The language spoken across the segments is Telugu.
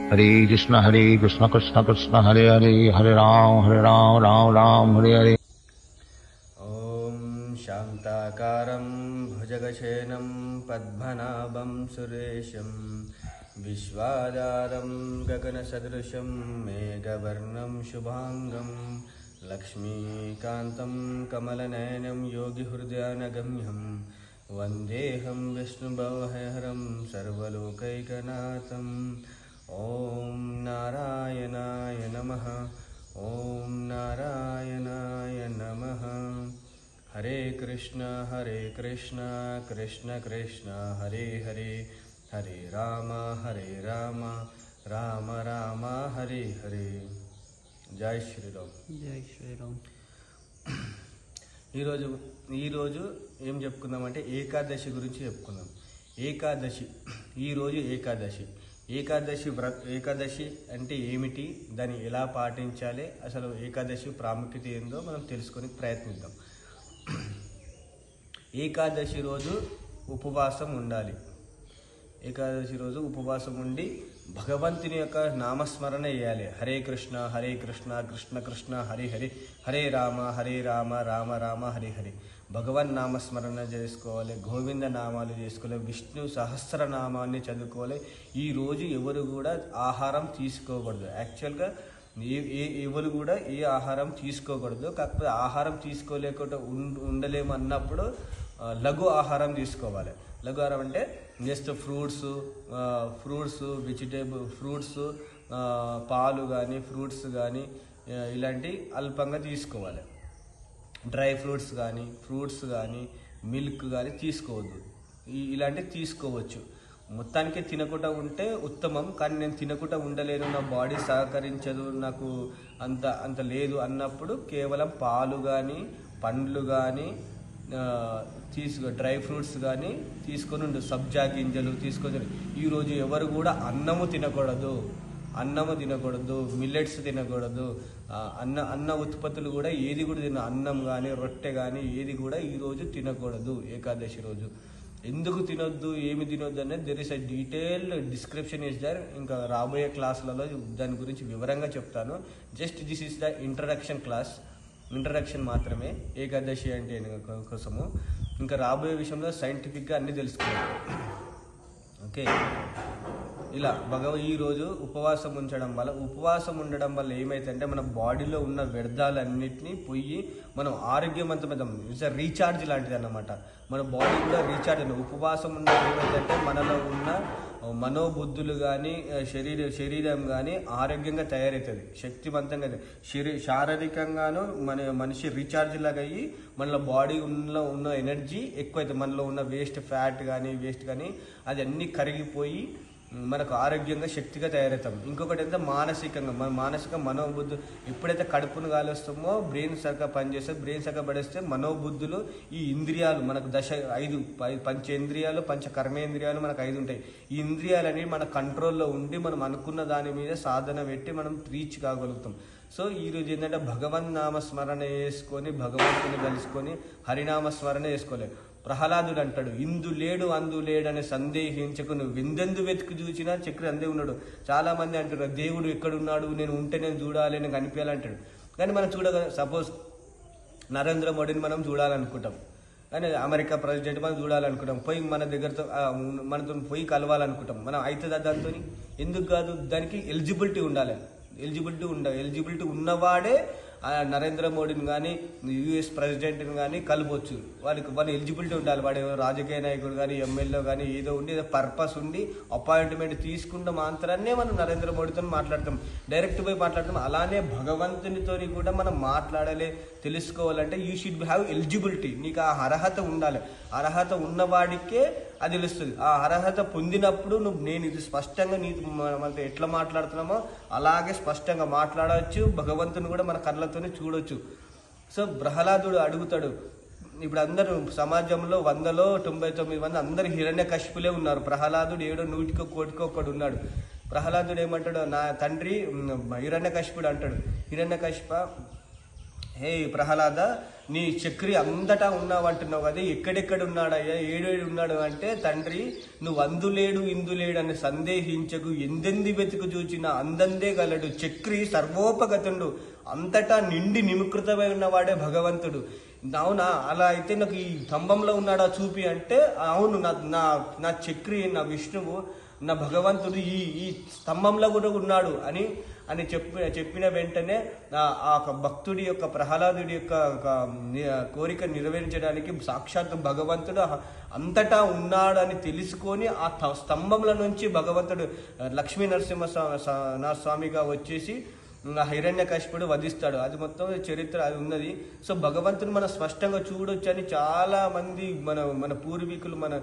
हरे कृष्ण कृष्ण कृष्ण हरे हरे, हरे राम राम राम हरे हरे। ॐ शान्ताकारं भुजगशयनं पद्मनाभं सुरेशं विश्वाधारं गगनसदृशं मेघवर्णं शुभाङ्गं लक्ष्मीकान्तं कमलनयनं योगिहृदयानगम्यं वन्देऽहं विष्णुभवहरं सर्वलोकैकनाथम्। ॐ नारायणाय नमः। ॐ नारायणाय नमः। हरे कृष्ण कृष्ण कृष्ण हरे हरे, हरे राम राम राम हरे हरे। జై శ్రీరామ్। జై శ్రీరామ్। ఈరోజు ఏం చెప్పుకుందామంటే ఏకాదశి గురించి చెప్పుకుందాం। ఈరోజు ఏకాదశి అంటే ఏమిటి, దాన్ని ఎలా పాటించాలి, అసలు ఏకాదశి ప్రాముఖ్యత ఏందో మనం తెలుసుకొని ప్రయత్నిద్దాం। ఏకాదశి రోజు ఉపవాసం ఉండాలి। ఏకాదశి రోజు ఉపవాసం ఉండి భగవంతుని యొక్క నామస్మరణ చేయాలి। హరే కృష్ణ కృష్ణ కృష్ణ హరి హరి, హరే రామ రామ రామ హరి హరి। భగవన్ నామస్మరణ చేసుకోవాలి, గోవింద నామాలు చేసుకోవాలి, విష్ణు సహస్రనామాన్ని చదువుకోవాలి। ఈరోజు ఎవరు కూడా ఆహారం తీసుకోకూడదు। యాక్చువల్గా ఎవరు కూడా ఏ ఆహారం తీసుకోకూడదు, కాకపోతే ఆహారం తీసుకోలేకుండా ఉండలేము అన్నప్పుడు లఘు ఆహారం తీసుకోవాలి। లఘు ఆహారం అంటే జస్ట్ ఫ్రూట్స్ ఫ్రూట్స్ పాలు కానీ ఫ్రూట్స్ కానీ ఇలాంటి అల్పంగా తీసుకోవాలి। డ్రై ఫ్రూట్స్ కానీ మిల్క్ కానీ తీసుకోవద్దు, ఇలాంటివి తీసుకోవచ్చు। మొత్తానికి తినకుండా ఉంటే ఉత్తమం, కానీ నేను తినకుండా ఉండలేను, నా బాడీ సహకరించదు, నాకు అంత లేదు అన్నప్పుడు కేవలం పాలు కానీ పండ్లు కానీ డ్రై ఫ్రూట్స్ కానీ తీసుకొని ఉండు, సబ్జా గింజలు తీసుకొని। ఈరోజు ఎవరు కూడా అన్నము తినకూడదు, మిల్లెట్స్ తినకూడదు, అన్న ఉత్పత్తులు కూడా ఏది కూడా అన్నం కానీ రొట్టె కానీ ఏది కూడా ఈరోజు తినకూడదు ఏకాదశి రోజు। ఎందుకు తినొద్దు, ఏమి తినొద్దు అనేది there is a detailed description is there. ఇంకా రాబోయే క్లాసులలో దాని గురించి వివరంగా చెప్తాను। Just this is the introduction మాత్రమే ఏకాదశి అంటే కోసము। ఇంకా రాబోయే విషయంలో సైంటిఫిక్గా అన్నీ తెలుసుకోవాలి। ఓకే, ఇలా ఈరోజు ఉపవాసం ఉండడం వల్ల ఏమైతుందంటే మన బాడీలో ఉన్న వ్యర్థాలన్నింటినీ పోయి మనం ఆరోగ్యవంతమైన రీఛార్జ్ లాంటిది అన్నమాట। మన బాడీ కూడా రీఛార్జ్ ఉపవాసం ఉండడం ఏమైందంటే మనలో ఉన్న మనోబుద్ధులు కానీ శరీరం కానీ ఆరోగ్యంగా తయారవుతుంది, శక్తివంతంగా శారీరకంగాను మనిషి రీఛార్జ్ లాగా అయ్యి మనలో బాడీలో ఉన్న ఎనర్జీ ఎక్కువైతుంది, మనలో ఉన్న వేస్ట్ కానీ అది అన్నీ కరిగిపోయి మనకు ఆరోగ్యంగా శక్తిగా తయారవుతాం। ఇంకొకటి ఎంత మానసిక మనోబుద్ధి ఎప్పుడైతే కడుపును కాలుస్తామో బ్రెయిన్ సరిగ్గా పనిచేస్తుంది, బ్రెయిన్ సరిగ్గా పడేస్తే మనోబుద్ధులు ఈ ఇంద్రియాలు మనకు 5 పంచేంద్రియాలు కర్మేంద్రియాలు మనకు 5 ఉంటాయి। ఈ ఇంద్రియాలు అనేవి మన కంట్రోల్లో ఉండి మనం అనుకున్న దాని మీద సాధన పెట్టి మనం రీచ్ కాగలుగుతాం। సో ఈరోజు ఏంటంటే భగవన్ నామస్మరణ చేసుకొని భగవంతుని కలుసుకొని హరినామస్మరణ చేసుకోలేదు। ప్రహ్లాదుడు అంటాడు, ఇందు లేడు అందు లేడని సందేహించకు, నువ్వు విందెందు వెతికి చూసినా చక్రి అందే ఉన్నాడు। చాలా మంది అంటారు దేవుడు ఎక్కడున్నాడు, నేను ఉంటే నేను చూడాలి, నేను కనిపించాలంటాడు। కానీ మనం సపోజ్ నరేంద్ర మోడీని మనం చూడాలనుకుంటాం, కానీ అమెరికా ప్రెసిడెంట్ మనం చూడాలనుకుంటాం, పోయి మనతో పోయి కలవాలనుకుంటాం, మనం అవుతుందా దాంతో? ఎందుకు కాదు, దానికి ఎలిజిబిలిటీ ఉండాలి। ఎలిజిబిలిటీ ఉన్నవాడే నరేంద్ర మోడీని కానీ యుఎస్ ప్రెసిడెంట్ని కానీ కలవచ్చు। వాళ్ళ ఎలిజిబిలిటీ ఉండాలి, వాడు రాజకీయ నాయకుడు కానీ ఎమ్మెల్యే కానీ ఏదో ఉండి పర్పస్ ఉండి అపాయింట్మెంట్ తీసుకుంటే మాత్రాన్నే మనం నరేంద్ర మోడీతో మాట్లాడతాం, డైరెక్ట్ పోయి మాట్లాడతాం। అలానే భగవంతునితో కూడా మనం మాట్లాడాలి, తెలుసుకోవాలంటే యూ షుడ్ హ్యావ్ ఎలిజిబిలిటీ, నీకు ఆ అర్హత ఉండాలి। అర్హత ఉన్నవాడికే అది తెలుస్తుంది। ఆ అర్హత పొందినప్పుడు నేను ఇది స్పష్టంగా మనతో ఎట్లా మాట్లాడుతున్నామో అలాగే స్పష్టంగా మాట్లాడవచ్చు, భగవంతుని కూడా మన కళ్ళతోనే చూడొచ్చు। సో ప్రహ్లాదుడు అడుగుతాడు, ఇప్పుడు అందరూ సమాజంలో 100లో 99 మంది అందరు హిరణ్యకశిపులే ఉన్నారు, ప్రహ్లాదుడు 100 కోటికో ఒకడు ఉన్నాడు। ప్రహ్లాదుడు ఏమంటాడు, నా తండ్రి హిరణ్యకశిపుడు అంటాడు, హే ప్రహ్లాద, నీ చక్రి అంతటా ఉన్నావు అంటున్నావు కదా, ఎక్కడెక్కడ ఉన్నాడయ్యా, ఏడేడు ఉన్నాడు అంటే, తండ్రి నువ్వు అందులేడు ఇందులేడు అని సందేహించకు, ఎందెంది వెతుకు చూచినా అందందే గలడు, చక్రి సర్వోపగతుండు, అంతటా నిండి నిమికృతమై ఉన్నవాడే భగవంతుడు. అవునా, అలా అయితే నాకు ఈ స్తంభంలో ఉన్నాడా చూపి అంటే, అవును నా చక్రి, నా విష్ణువు, నా భగవంతుడు ఈ స్తంభంలో కూడా ఉన్నాడు అని చెప్పిన వెంటనే ఆ భక్తుడి యొక్క, ప్రహ్లాదుడి యొక్క కోరిక నెరవేర్చడానికి సాక్షాత్ భగవంతుడు అంతటా ఉన్నాడు అని తెలుసుకొని ఆ స్తంభంలో నుంచి భగవంతుడు లక్ష్మీ నరసింహ స్వామిగా వచ్చేసి హిరణ్యకశిపుడు వధిస్తాడు. అది మొత్తం చరిత్ర అది ఉన్నది. సో భగవంతుని మనం స్పష్టంగా చూడొచ్చు అని చాలా మంది మన పూర్వీకులు, మన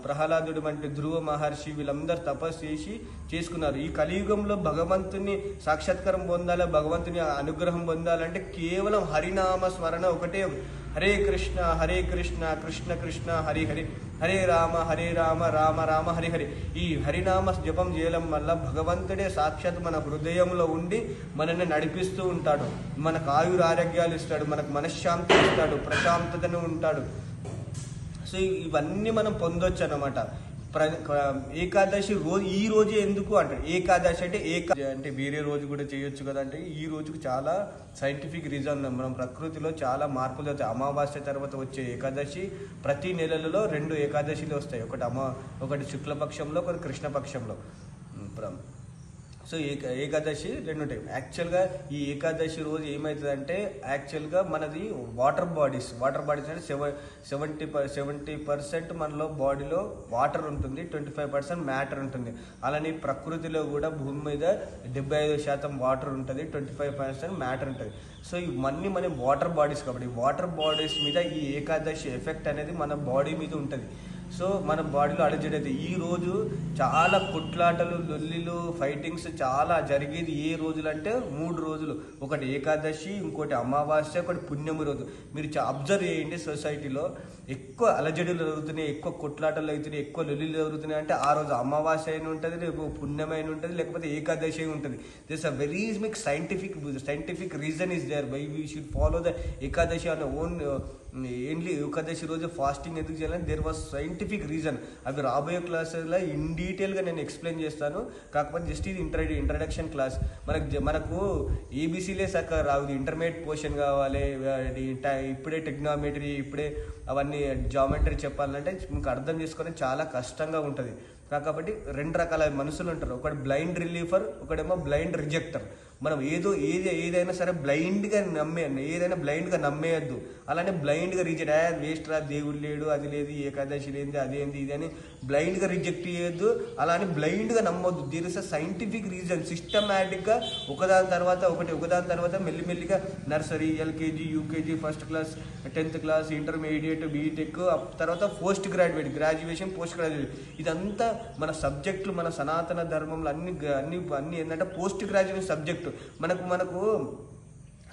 ప్రహ్లాదుడు అంటే ధ్రువ మహర్షి వీళ్ళందరూ తపస్సు చేసి చేసుకున్నారు. ఈ కలియుగంలో భగవంతుని సాక్షాత్కారం పొందాలి, భగవంతుని అనుగ్రహం పొందాలంటే కేవలం హరినామ స్మరణ ఒకటే. హరే కృష్ణ కృష్ణ కృష్ణ హరి హరి, హరే రామ రామ రామ హరి హరి. ఈ హరినామ జపం చేయడం వల్ల భగవంతుడే సాక్షాత్ మన హృదయంలో ఉండి మనల్ని నడిపిస్తూ ఉంటాడు, మనకు ఆయురారోగ్యాలు ఇస్తాడు, మనకు మనశ్శాంతి ఇస్తాడు, ప్రశాంతతను ఉంటాడు. సో ఇవన్నీ మనం పొందొచ్చు అన్నమాట. ఏకాదశి రోజు ఈ రోజు ఎందుకు అంటారు, ఏకాదశి అంటే వేరే రోజు కూడా చేయొచ్చు కదా అంటే, ఈ రోజుకు చాలా సైంటిఫిక్ రీజన్. మనం ప్రకృతిలో చాలా మార్పులు అవుతాయి. అమావాస్య తర్వాత వచ్చే ఏకాదశి, ప్రతి నెలలలో 2 ఏకాదశిలు వస్తాయి, ఒకటి శుక్లపక్షంలో, ఒకటి కృష్ణపక్షంలో. సో ఏకాదశి 2 ఉంటాయి. యాక్చువల్గా ఈ ఏకాదశి రోజు ఏమవుతుందంటే, యాక్చువల్గా మనది వాటర్ బాడీస్ అంటే 70% మనలో బాడీలో వాటర్ ఉంటుంది, 25% మ్యాటర్ ఉంటుంది. అలానే ప్రకృతిలో కూడా భూమి మీద 75% వాటర్ ఉంటుంది, 25% మ్యాటర్ ఉంటుంది. సో ఇవన్నీ మన వాటర్ బాడీస్ కాబట్టి వాటర్ బాడీస్ మీద ఈ ఏకాదశి ఎఫెక్ట్ అనేది మన బాడీ మీద ఉంటుంది. సో మన బాడీలో అలజడైతే ఈ రోజు చాలా కొట్లాటలు, లొల్లిలు, ఫైటింగ్స్ చాలా జరిగేది ఏ రోజులు అంటే 3 రోజులు. ఒకటి ఏకాదశి, ఇంకోటి అమావాస్య, ఒకటి పుణ్యమి రోజు. మీరు అబ్జర్వ్ చేయండి, సొసైటీలో ఎక్కువ అలజడులు జరుగుతున్నాయి, ఎక్కువ కొట్లాటలు అవుతున్నాయి, ఎక్కువ లొల్లిలు జరుగుతున్నాయి అంటే ఆ రోజు అమావాస్య అయిన ఉంటుంది, రేపు పుణ్యమైన ఉంటుంది, లేకపోతే ఏకాదశి అయి ఉంటుంది. This a very scientific reason is there why we should follow the Ekadashi on own. ఏంటి ఏకాదశి రోజు ఫాస్టింగ్ ఎందుకు చేయాలని దేర్ వాజ్ సైంటిఫిక్ రీజన్. అవి రాబోయే క్లాసెస్లో ఇన్ డీటెయిల్గా నేను ఎక్స్ప్లెయిన్ చేస్తాను. కాకపోతే జస్ట్ ఇది ఇంట్రడక్షన్ క్లాస్. మనకు ఏబీసీలే సక్క రావు, ఇంటర్మీడియట్ పోర్షన్ కావాలి, ఇప్పుడే టెక్నామెట్రీ, ఇప్పుడే అవన్నీ జామెట్రీ చెప్పాలంటే మీకు అర్థం చేసుకోవడం చాలా కష్టంగా ఉంటుంది. కాబట్టి 2 రకాల మనుషులు ఉంటారు, ఒకటి బ్లైండ్ రిలీఫర్, ఒకటేమో బ్లైండ్ రిజెక్టర్. మనం ఏదైనా సరే బ్లైండ్గా నమ్మేయద్దు. అలానే బ్లైండ్గా రిజెక్ట్, వేస్ట్ రా, దేవుడు లేడు, అది లేదు, ఏకాదశి లేనిది, అదేంది ఇది అని బ్లైండ్గా రిజెక్ట్ చేయొద్దు. అలానే బ్లైండ్గా నమ్మొద్దు. There is a scientific reason. సిస్టమేటిక్గా ఒకదాని తర్వాత మెల్లిమెల్లిగా nursery, LKG, UKG, first class, 10th class, intermediate, BTech, తర్వాత పోస్ట్ గ్రాడ్యుయేషన్, పోస్ట్ గ్రాడ్యుయేషన్. ఇదంతా మన సబ్జెక్టులు, మన సనాతన ధర్మంలో అన్ని ఏంటంటే పోస్ట్ గ్రాడ్యుయేషన్ సబ్జెక్టు. మనకు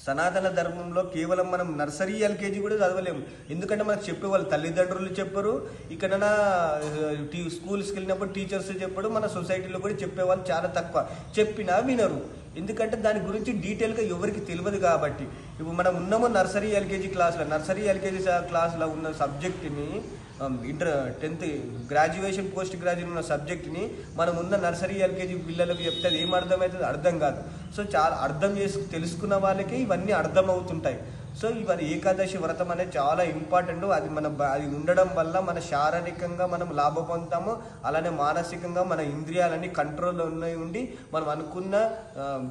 సనాతన ధర్మంలో కేవలం మనం నర్సరీ, ఎల్కేజీ కూడా చదవలేము. ఎందుకంటే మనకు చెప్పేవాళ్ళు తల్లిదండ్రులు చెప్పరు, ఇక్కడ స్కూల్స్కి వెళ్ళినప్పుడు టీచర్స్ చెప్పడు, మన సొసైటీలో కూడా చెప్పేవాళ్ళు చాలా తక్కువ, చెప్పినా వినరు. ఎందుకంటే దాని గురించి డీటెయిల్గా ఎవరికి తెలియదు. కాబట్టి ఇప్పుడు మనం ఉన్నామో నర్సరీ, ఎల్కేజీ క్లాస్లో ఉన్న సబ్జెక్ట్ని, 10th గ్రాడ్యుయేషన్, పోస్ట్ గ్రాడ్యుయేషన్ ఉన్న సబ్జెక్ట్ని మనం ఉన్న నర్సరీ, ఎల్కేజీ పిల్లలకు చెప్తే అది ఏం అర్థమవుతుంది, అర్థం కాదు. సో చాలా తెలుసుకున్న వాళ్ళకి ఇవన్నీ అర్థమవుతుంటాయి. సో ఇవన్నీ ఏకాదశి వ్రతం అనేది చాలా ఇంపార్టెంట్. అది ఉండడం వల్ల మన శారీరకంగా మనం లాభం పొందుతాము, అలానే మానసికంగా మన ఇంద్రియాలన్నీ కంట్రోల్లో ఉండి మనం అనుకున్న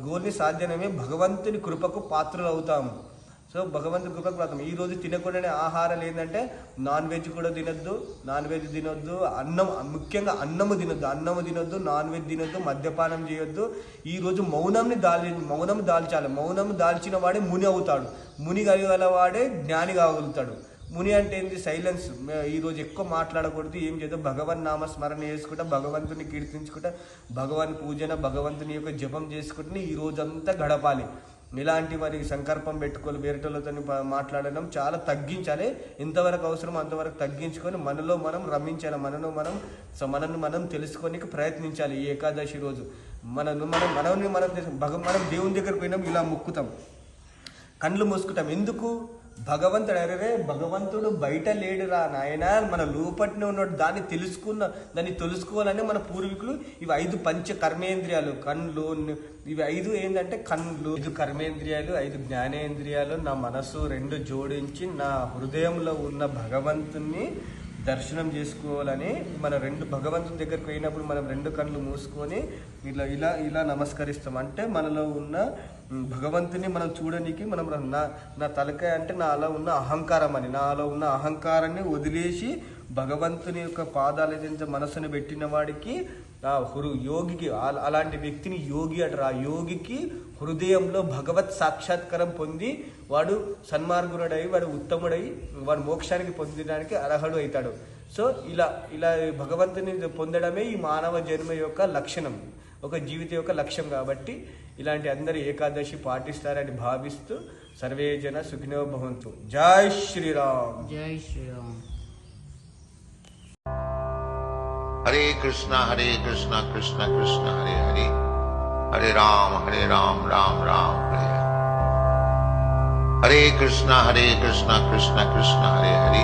గోల్ని సాధ్యమే భగవంతుని కృపకు పాత్రలు అవుతాము. సో భగవంతుని కృపకు ప్రార్థన. ఈ రోజు తినకూడని ఆహారాలు ఏంటంటే నాన్ వెజ్ కూడా తినొద్దు, ముఖ్యంగా అన్నము తినొద్దు, నాన్ వెజ్ తినొద్దు, మద్యపానం చేయొద్దు. ఈ రోజు మౌనం దాల్చాలి. మౌనం దాల్చిన వాడే ముని అవుతాడు, ముని కలిగల వాడే జ్ఞాని కాగలుగుతాడు. ముని అంటే ఏంటి, సైలెన్స్. ఈరోజు ఎక్కువ మాట్లాడకూడదు, ఏం చేద్దాం, భగవన్ నామ స్మరణ చేసుకుంటా, భగవంతుని కీర్తించుకుంటా, భగవాన్ పూజన, భగవంతుని యొక్క జపం చేసుకుంటే ఈ రోజంతా గడపాలి. ఇలాంటి మరి సంకల్పం పెట్టుకోవాలి, వేరేటోళ్ళతో మాట్లాడడం చాలా తగ్గించాలి. ఎంతవరకు అవసరం అంతవరకు తగ్గించుకొని మనలో మనం రమించాలి, మనల్ని మనం తెలుసుకోనికి ప్రయత్నించాలి. ఈ ఏకాదశి రోజు మనం దేవుని దగ్గరికి పోయినాం, ఇలా మొక్కుతాం. కళ్ళు మూసుకుంటాం. ఎందుకు? భగవంతుడు అరే భగవంతుడు బయట లేడురా నాయన, మన లోపట్నే ఉన్నాడు. దాన్ని తెలుసుకోవాలని మన పూర్వీకులు ఇవి 5 పంచ కర్మేంద్రియాలు, కళ్ళు, ఇవి 5 ఏంటంటే కళ్ళు 5 కర్మేంద్రియాలు, 5 జ్ఞానేంద్రియాలు, నా మనసు 2 జోడించి నా హృదయంలో ఉన్న భగవంతుని దర్శనం చేసుకోవాలని మన 2 భగవంతుని దగ్గరికి పోయినప్పుడు మనం 2 కళ్ళు మూసుకొని ఇలా ఇలా ఇలా నమస్కరిస్తాం. అంటే మనలో ఉన్న భగవంతుని మనం చూడడానికి మనం నా తలకాయ అంటే నాలో ఉన్న అహంకారం అని, నాలో ఉన్న అహంకారాన్ని వదిలేసి భగవంతుని యొక్క పాదాల చెంత మనసుని పెట్టిన వాడికి యోగికి, అలాంటి వ్యక్తిని యోగి అంటారు. ఆ యోగికి హృదయంలో భగవత్ సాక్షాత్కారం పొంది వాడు సన్మార్గుడై, వాడు ఉత్తముడై, వాడు మోక్షానికి పొందడానికి అర్హుడు అవుతాడు. సో ఇలా ఇలా భగవంతుని పొందడమే ఈ మానవ జన్మ యొక్క లక్షణం, ఒక జీవిత యొక్క లక్ష్యం. కాబట్టి ఇలాంటి అందరు ఏకాదశి పాటిస్తారని భావిస్తూ సర్వే జన సుఖినో భవంతు. జై శ్రీరామ్. జై శ్రీరామ్. హరే కృష్ణ కృష్ణ కృష్ణ హరే హరే, హరే రామ రామ రామ హరే హరే. కృష్ణ కృష్ణ కృష్ణ హరే హరే,